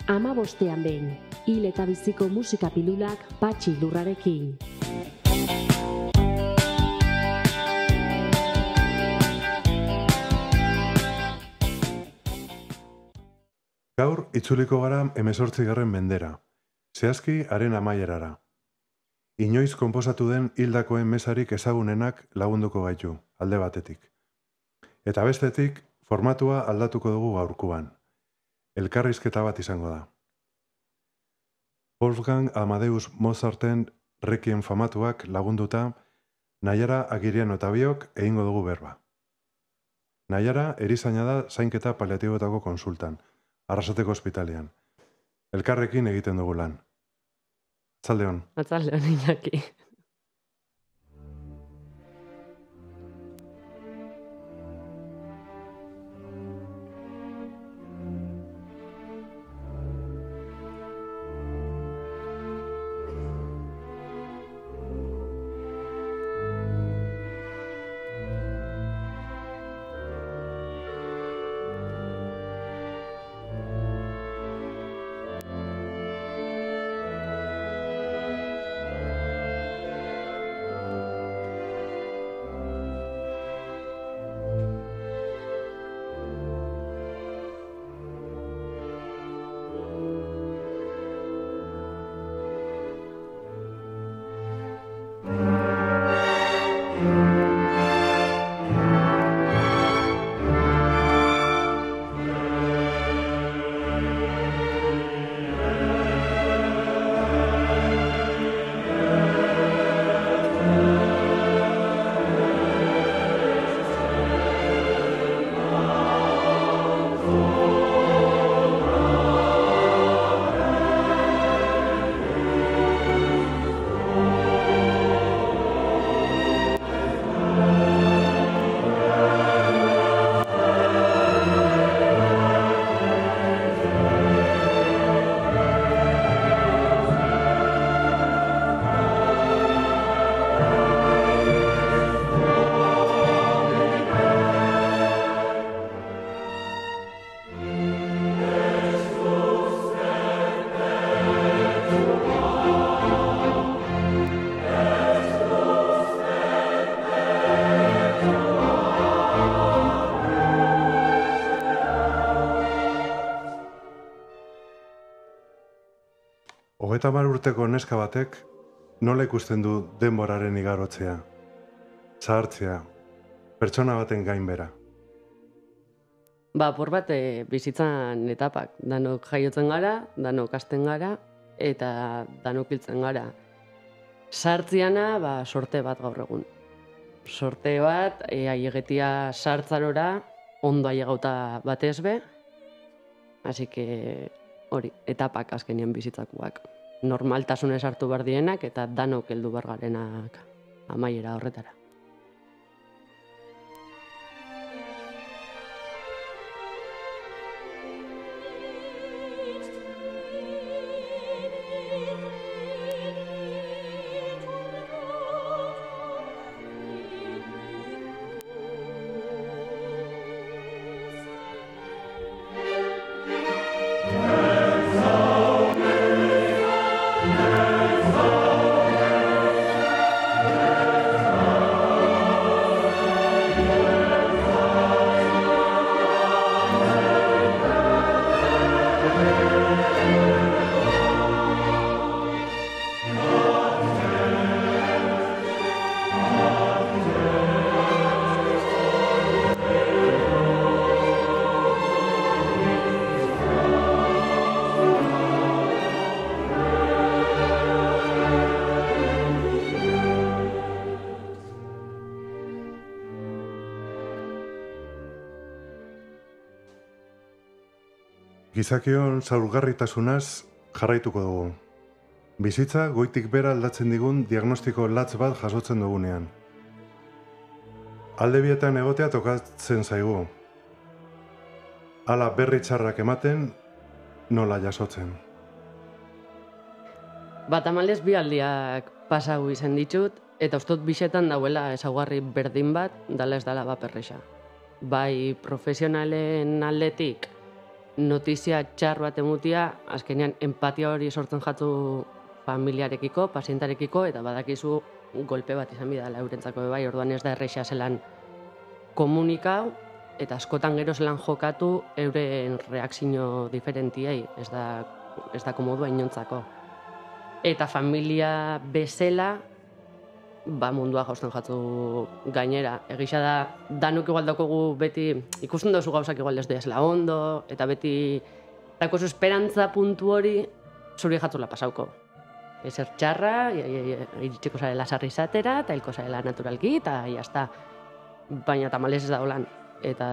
Hamabostean behin, hil eta biziko musika pilulak Patxi Lurrarekin. Gaur itzuliko gara 18. mendera, zehazki haren amaierara. Inoiz konposatu den hildakoen mesarik ezagunenak lagunduko gaitu, alde batetik. Eta bestetik, formatua aldatuko dugu gaurkoan. Elkarrizketa bat izango da. Wolfgang Amadeus Mozarten Requiem famatuak lagunduta, Naiara Agiriano eta biok egingo dugu berba. Naiara erizaina da zainketa paliatibotako konsultan, Arrasateko ospitalean. Elkarrekin egiten dugu lan. Atzaldeon. Atzaldeon, Iñaki. Hogeita hamar urteko neska batek nola ikusten du denboraren igarotzea, zahartzea, pertsona baten gainbera. Apur bat bizitzan etapak. Danok jaiotzen gara, danok hasten gara, eta danok hiltzen gara. Sartziana, sorte bat gaur egun. Sorte bat, aiegetia sartzarora, ondo aiegauta batez be. Así que hori, etapak azkenien bizitzakoak. Normaltasunez hartu behar dienak eta danok heldu behar garenak amaiera horretara. Gizakion zaurgarritasunaz jarraituko dugu. Bizitza goitik bera aldatzen digun diagnostiko latz bat jasotzen dugunean. Alde bietan egotea tokatzen zaigu. Hala berri txarrak ematen, nola jasotzen. Tamalez bi aldiak pasau izan ditut, eta ustot bixetan dauela ezaugarri berdin bat, dala ez dala baperresa. Bai profesionalen aldetik, notizia txar bat emutia, azkenean empatia hori sortzen jatu familiarekiko, pazientarekiko, eta badakizu golpe bat izan bidala eurentzako bai, orduan ez da erresa zelan komunikau, eta askotan gero zelan jokatu euren reakzio diferentiei, ez da komodua inontzako. Eta familia bezala, mundua jausten jatu gainera. Egisa da, danuk igual daukogu beti, ikusten dozu gauzak igual ez doazela ondo, eta beti dakozu esperantza puntu hori zuri jatzula pasauko. Ezer txarra, iritsiko zarela sarri izatera, eta hilko zarela naturalki, eta jazta. Baina tamalez ez da holan. Eta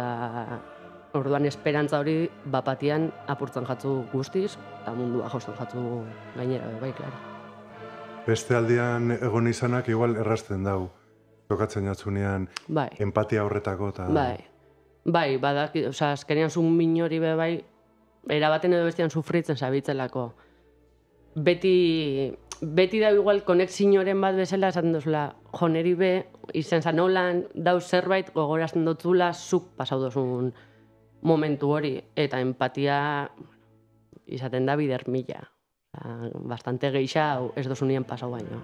orduan esperantza hori bapatian apurtzen jatzu guztiz, eta mundua jausten jatu gainera, bai, klaro. Beste aldian egon izanak igual errazten dau, tokatzen jatzunean empatia horretako eta... Bai, azkenean zun minori be bai, erabaten edo bestian sufritzen zabitzelako. Beti da igual konexinoren bat bezala esaten duzula, joneri be, izen zan holan, dau zerbait gogorazten dutzula zuk pasau duzun momentu hori, eta empatia izaten da bider mila. Bastante geixa ez dozunien pasau baino.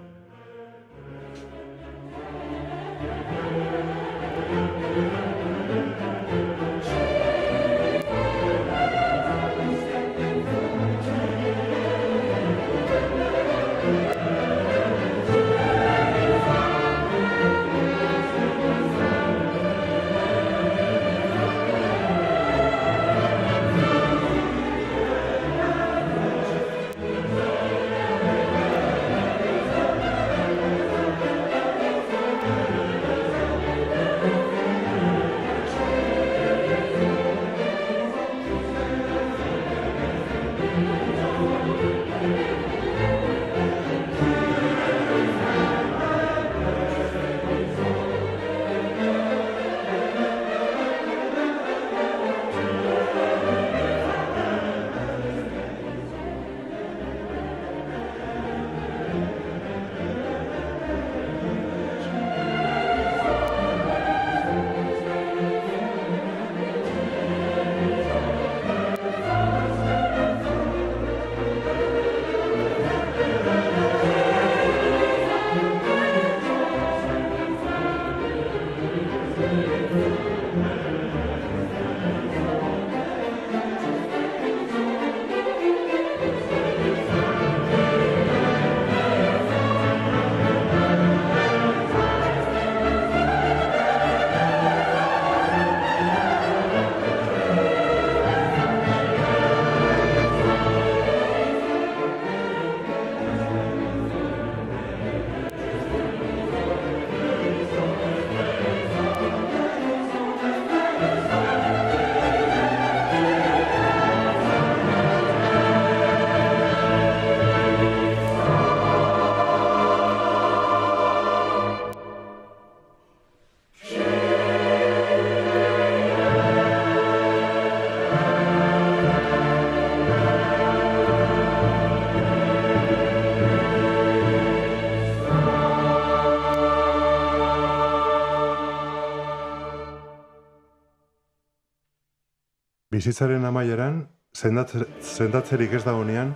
Bizitzaren amaieran, sendatzerik ez dagoenean,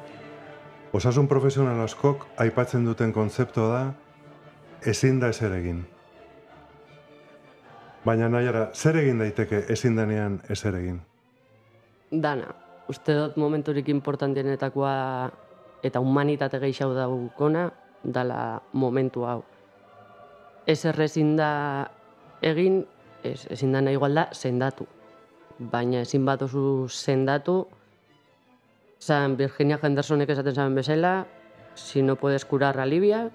osasun profesional askok aipatzen duten kontzeptua da ezin da ezer egin. Baina nahiara, zer egin daiteke ezin denean ezer egin? Dana, uste dut momenturik importantienetakoa eta humanitate gehiago daukona, dala momentu hau. Ezer ezin da egin, ezin da nahi igual da sendatu. Baina ezin bat oso sendatu, zan Virginia Hendersonek esaten zaben bezala, si no puedes curar, alivia,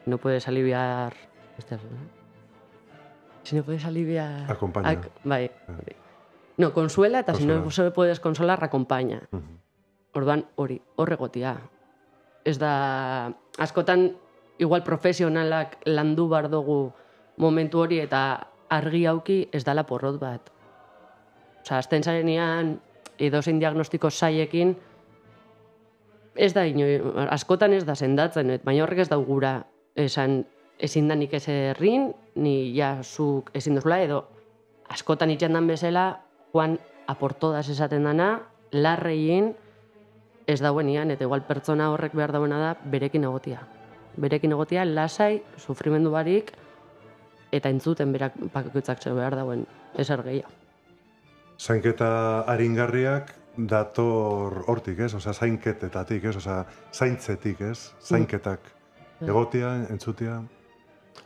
no puedes aliviar... Si no puedes aliviar... Acompaña. Bai. No, consuela, eta si no puedes consolar, acompaña. Orduan hori, horregotia. Ez da, askotan, igual profesionalak landu bar dugu momentu hori eta argi hauki ez dala porrot bat. Osa, azten zarenean, edozein diagnostiko zaiekin, ez da, askotan ez da sendatzen, baina horrek ez daugura esan ezin da nik ezerrin, ni ja zuk ezin duzula, edo askotan itxendan bezala, joan aportodas esaten dana, larrein ez dauen eta igual pertsona horrek behar dauena da berekin egotia. Berekin egotia, lasai, sufrimendu barik, eta entzuten berak bakoitzak behar dauen ezer gehiago. Zainketa aringarriak dator hortik, ez? Osea, zainketetatik, ez? Osea, zaintzetik, ez? Zainketak. Egotia, entzutia.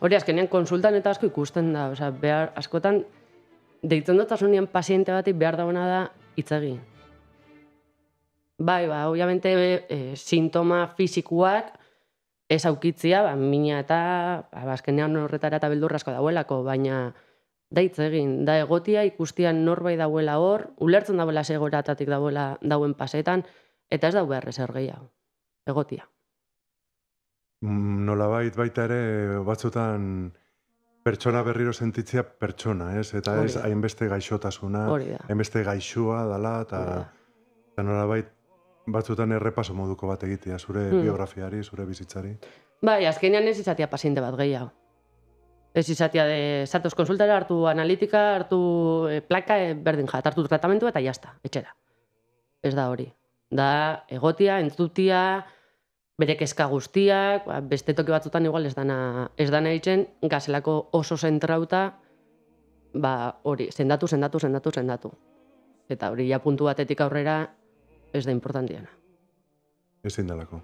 Hori, azkenean konsultan eta asko ikusten da. Osea, behar, askotan, deitzen dutasunean paziente bati behar dauna da hitz egin. Bai, obviamente, sintoma fisikoak ez aukitzia, mina eta azkenean horretara eta beldurra asko dauelako, baina da hitz egin, da egotia ikustian norbait dauela hor, ulertzen dauela segoratatik dauen pasetan, eta ez dau behar ezer gehiago. Egotia. Nolabait baita ere batzutan pertsona berriro sentitzea pertsona, ez? Eta ez hainbeste gaixotasuna, hainbeste gaixua dala, eta nolabait batzutan errepaso moduko bat egitea, zure biografiari, zure bizitzari. Bai, azkenean ez izatea paziente bat gehiago. Ez izatea sartuz konsultara, hartu analitika, hartu plaka, berdin jat, hartu tratamentu eta jazta, etxera. Ez da hori. Da egotia, entzutia, bere kezka guztiak, beste toki batzutan igual ez dana egiten, gazelako oso zentrauta, hori, sendatu. Eta hori ja puntu batetik aurrera ez da importantiana. Ezin dalako.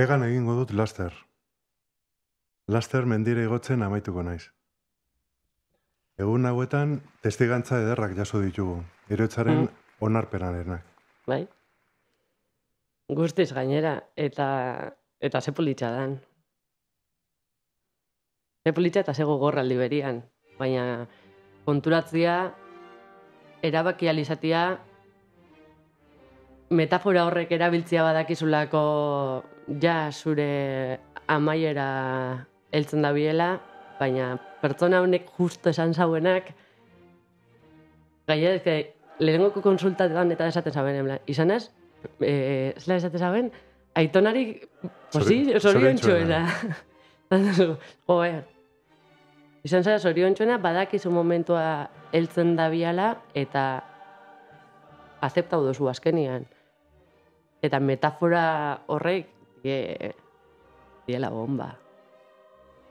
Egan egingo dut laster. Laster mendire igotzen amaituko naiz. Egun hauetan testigantza ederrak jaso ditugu, heriotzaren onarpenarenak. Bai? Guztiz gainera, eta ze politxa dan. Ze politxa eta ze gogorraldi berian, baina konturatzia, erabaki alizatia, metafora horrek erabiltzia badakizulako ja zure amaiera heltzen da biela, baina pertsona honek justo esan zauenak, gainera, lehenengoko konsultatetan eta esaten zauen, izan ez, zela esatezaben, aitonari, zoriontxoena. Zoriontsuena. Joe, izan zara zoriontxoena, badakizu momentua heltzen dabiala, eta azeptau duzu azkenian. Eta metafora horrek, diela bomba.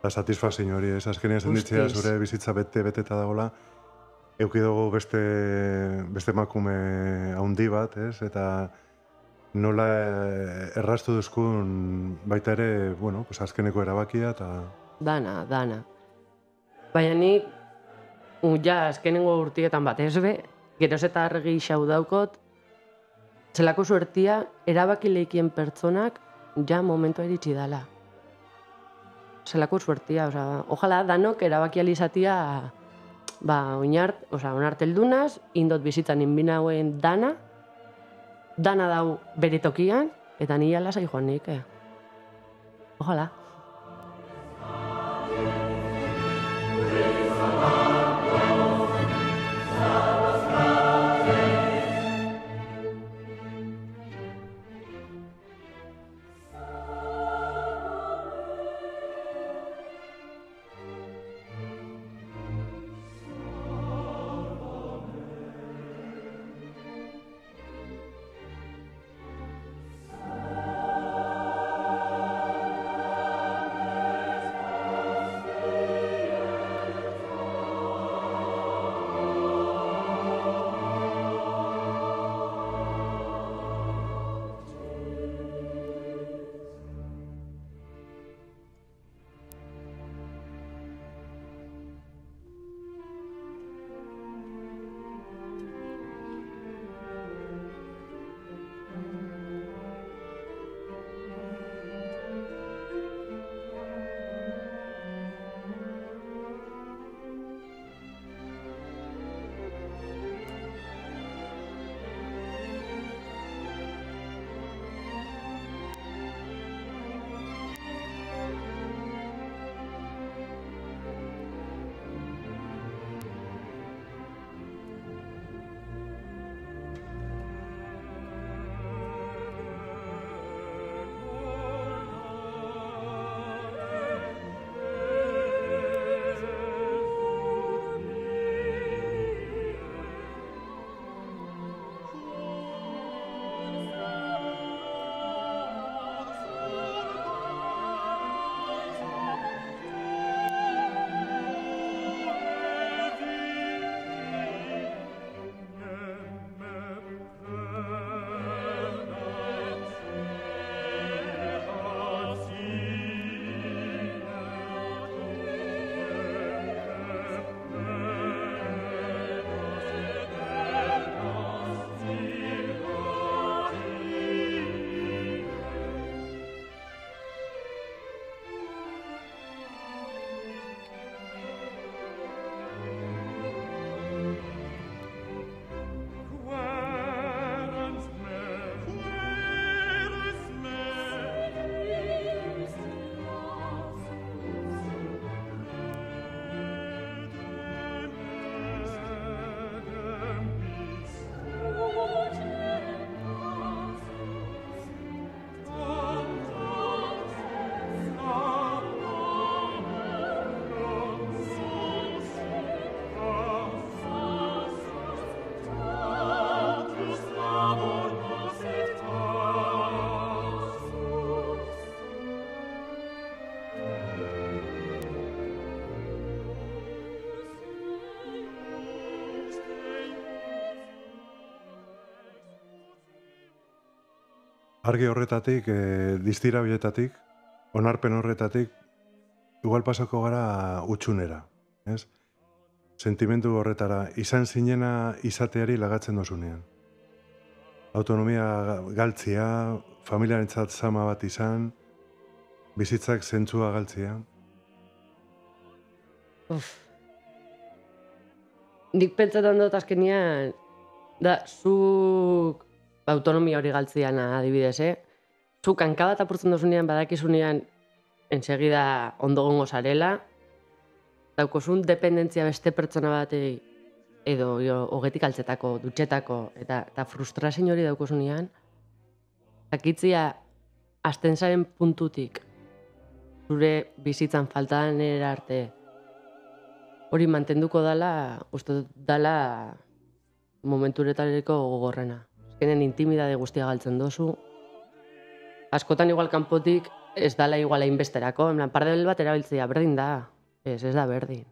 La satisfazio hori, azkenean zenditzea zure bizitza beteta dagoela, eukidogu beste emakume haundi bat, eta nola erraztu duzkun baita ere, bueno, pues azkeneko erabakia eta... Dana. Baina ni, azkenengo urtietan bat ezbe, geroz eta argi xau daukot, zelako suertia erabaki leikien pertsonak momentua iritsi dala. Zelako suertia, ojalá danok erabaki alizatia onarteldunaz, indot bizitzan inbina hauen dana dau bere tokian, eta nila lasai joan nik. Ojalá. Argi horretatik, distira bietatik, onarpen horretatik, igual pasako gara utxunera, ez? Sentimendu horretara, izan zinena izateari lagatzen dozunean. Autonomia galtzia, familiarentzat zama bat izan, bizitzak zentzua galtzia. Nik pentsatzen dut azkenian, da, zuk autonomia hori galtzian adibidez, zuk hanka bat apurtzen dozunean, badakizunean, ensegida ondo gongo zarela, daukozun dependentzia beste pertsona batei, edo hogetik altzetako, dutxetako, eta frustrazio hori daukozunean, Zakitzia, azten zaren puntutik, zure bizitzan faltan arte, hori mantenduko dala, uste dut dala momenturetareko gogorrena. Azkenen intimidade guztia galtzen dozu. Askotan igual kanpotik ez dala igual hainbesterako, en plan, pardel bat erabiltzea, berdin da. Ez da berdin.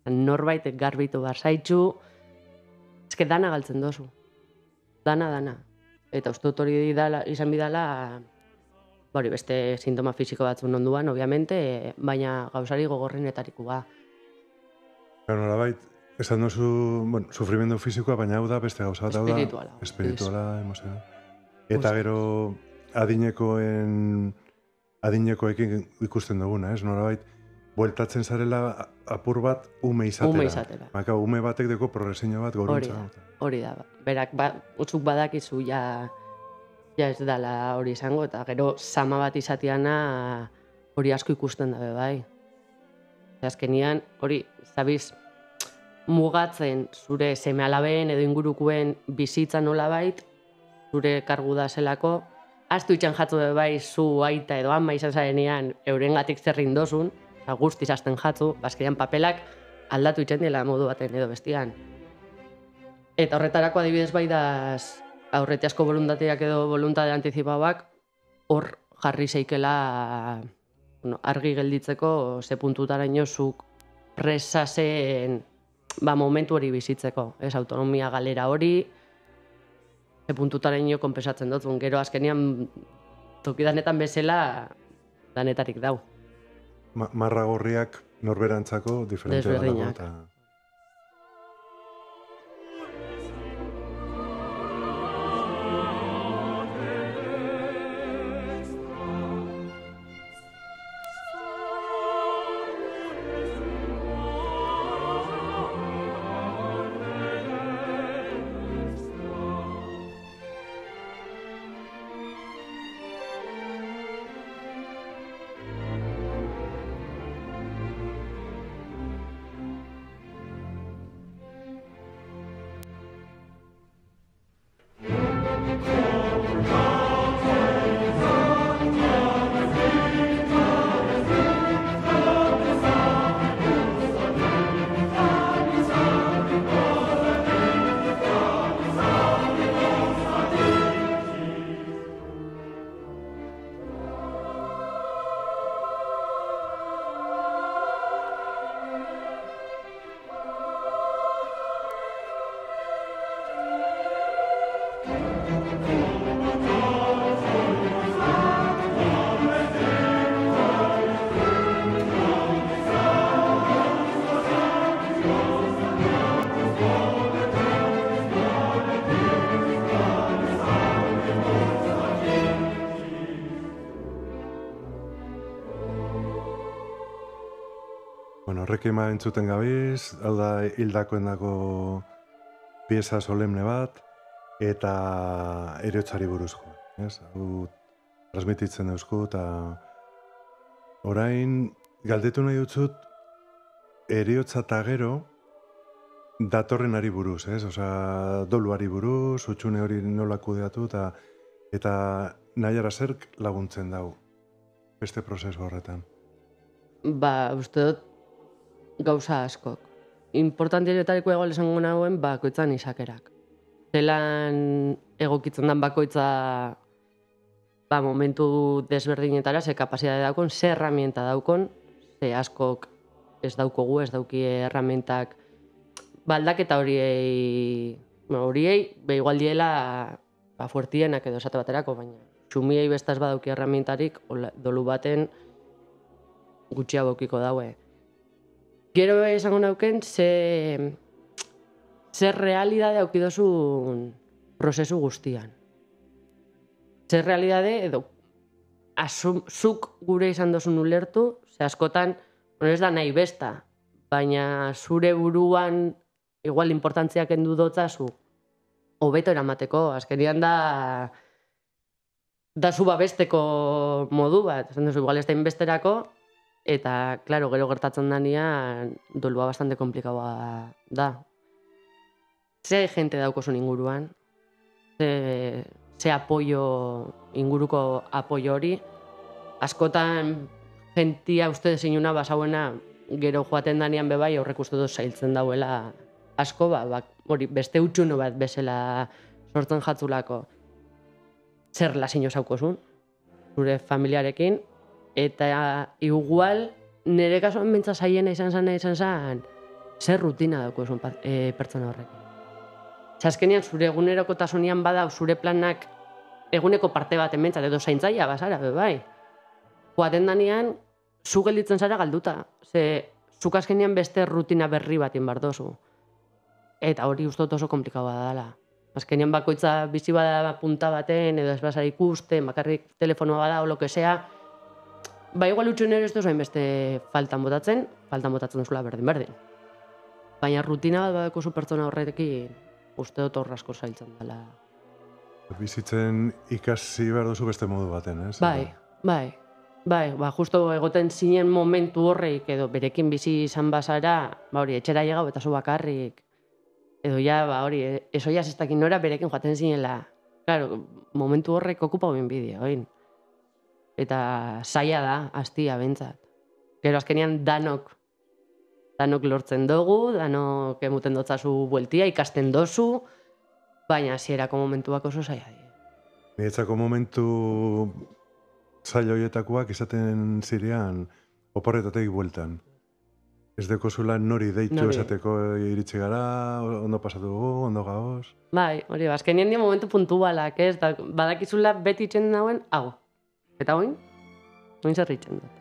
Norbait garbitu barzaitxu, eske dana galtzen dozu. Dana. Eta uste dut hori izan bidala, hori beste sintoma fisiko batzun onduan, obviamente, baina gauzari gogorrenetarikoa. Nolabait, esan duzu, sufrimendu fisikoa, baina hau da beste gauza bat, hau da espirituala, emozionala. Eta gero adinekoekin ikusten duguna, ez? Nolabait, bueltatzen zarela apur bat ume izatera. Maka, ume batek deko progresio bat goruntza. Hori da. Berak, utzuk badakizu ja ez dala hori izango, eta gero sama bat izatiana hori asko ikusten dabe bai. Azkenian, hori, zabiz, mugatzen zure seme-alabeen edo ingurukuen bizitza nolabait, zure kargu da zelako, astu itxan jatzu bai zu aita edo ama izan zarenean eurengatik zerrin dozun, guztiz hasten jatzu, bazkerian papelak aldatu itxen dela modu baten edo bestian. Eta horretarako adibidez bai daz aurretiazko voluntateak edo voluntade antizipauak hor jarri zeikela argi gelditzeko ze puntutaraino zuk presa zen momentu hori bizitzeko, ez autonomia galera hori, ze puntutaraino konpensatzen dut, gero azkenian tokidanetan bezala danetarik dau. Marra gorriak norberantzako diferentea dago. Horrekima entzuten gabiz, hau da hildakoendako pieza solemne bat, eta heriotzari buruzko. Hau transmititzen eusku, eta orain galdetu nahi dutzut heriotza eta gero datorrenari buruz, osea, doluari buruz, utxune hori nola kudeatu, eta nahiara zerk laguntzen dau beste prozesu horretan. Uste dut gauza askok. Importantietariko egoal esango nahuen bakoitzan izakerak. Zelan egokitzen dan bakoitza momentu desberdinetara, ze kapazidade daukon, ze herramienta daukon, ze askok ez daukogu, ez dauki herramientak aldaketa horiei, igual diela fuertienak edo esate baterako, baina txumiei bestaz badauki herramientarik, dolu baten gutxia bokiko daue. Gero esango nauken, ze realidade aukidozun prozesu guztian. Ze realidade edo zuk gure izan dozun ulertu, ze askotan, ez da nahi besta, baina zure buruan igual importantziak endu dotzazu hobeto eramateko, azkenian da zu babesteko modu bat, esan duzu, igual ez da inbesterako, eta, klaro, gero gertatzen danean dolua bastante komplikaua da. Ze jente daukozun inguruan, ze ze apoio, inguruko apoio hori. Askotan, jentia uste zinuna basauena, gero joaten danean bebai, aurrek uste dut zailtzen dauela asko, hori beste utxuno bat bezala sortzen jatzulako. Zer lasino zaukozun, zure familiarekin, eta igual, nire kasuan bintza zaiena izan zen, zer rutina daukozun pertsona horrekin. Azkenean, zure egunerokotasunean badau, zure planak eguneko parte bat ementzat, edo zaintzaia bazara, bebai. Joaten danean, zu gelditzen zara galduta. Ze, zuk azkenean beste rutina berri bat inbardozu. Eta hori uste dut oso komplikaua dela. Azkenean bakoitza bizi bada punta baten, edo ez bazara ikusten, bakarrik telefonoa bada, o lo que sea. Igual utxun ere ez duzu beste faltan botatzen duzula berdin. Baina rutina bat badako zu pertsona horrekin, uste dut hor asko zailtzen dela. Bizitzen ikasi behar duzu beste modu baten, ez? Bai, justo egoten zinen momentu horreik, edo berekin bizi izan bazara, hori, etxera llegau eta zu bakarrik, edo hori, eso ya zestakin nora berekin joaten zinela. Claro, momentu horrek okupa ben bidea, oin. Eta zaila da, hastia bentsat. Gero azkenean danok lortzen dugu, danok emuten dotzazu bueltia, ikasten dozu, baina hasierako momentuak oso zaila dira. Niretzako momentu zaila horietakoak izaten zirean oporretatik bueltan. Ez dekozula nori deitu esateko iritsi gara, ondo pasatu dugu, ondo gaoz. Bai, hori, azkenean dira momentu puntualak, ez? Badakizula beti itxen dauen, hau. Eta oin zer itxen dut.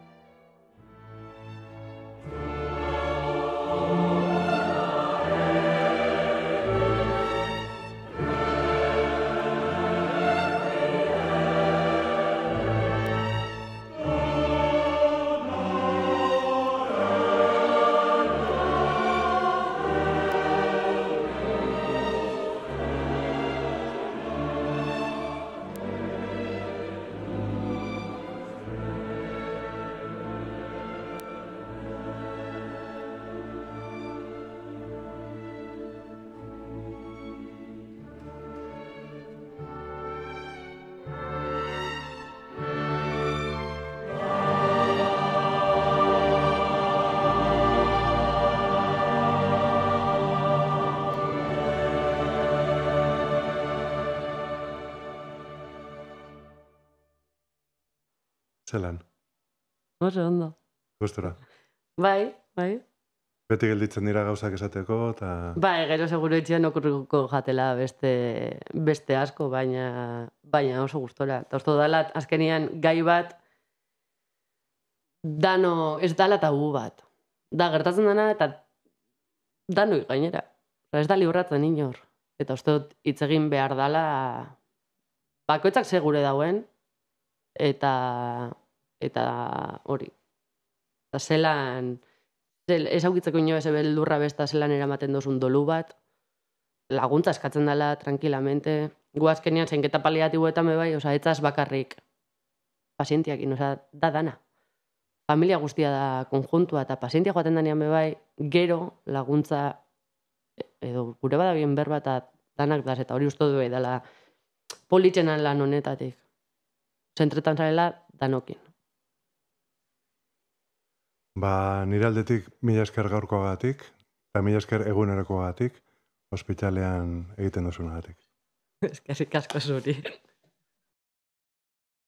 Zelan? Oso ondo. Gustura? Bai. Beti gelditzen dira gauzak esateko, eta... Bai, gero seguro itxian okurriko jatela beste asko, baina oso gustora. Eta oso dala, azkenian gai bat, ez dala tabu bat. Da, gertatzen dana, eta danoi gainera. Ez da libratzen inor. Eta uste dut hitz egin behar dala, bakoitzak segure dauen, eta hori. Eta zelan, ez aukitzeko ino ez beldurra besta zelan eramaten dozun dolu bat, laguntza eskatzen dela tranquilamente, gu azkenean zeinketa paliatiboetan bebai, etzaz bakarrik pazientiakin, da dana. Familia guztia da konjuntua eta pazientia joaten danean bebai, gero laguntza, edo gure badabien berba eta danak daz, eta hori uste du dela politxenan lan honetatik. Zentretan zarela danokin. Nire aldetik mila esker gaurkoagatik, eta mila esker egunerokoagatik, ospitalean egiten duzunagatik. Eskerrik asko zuri.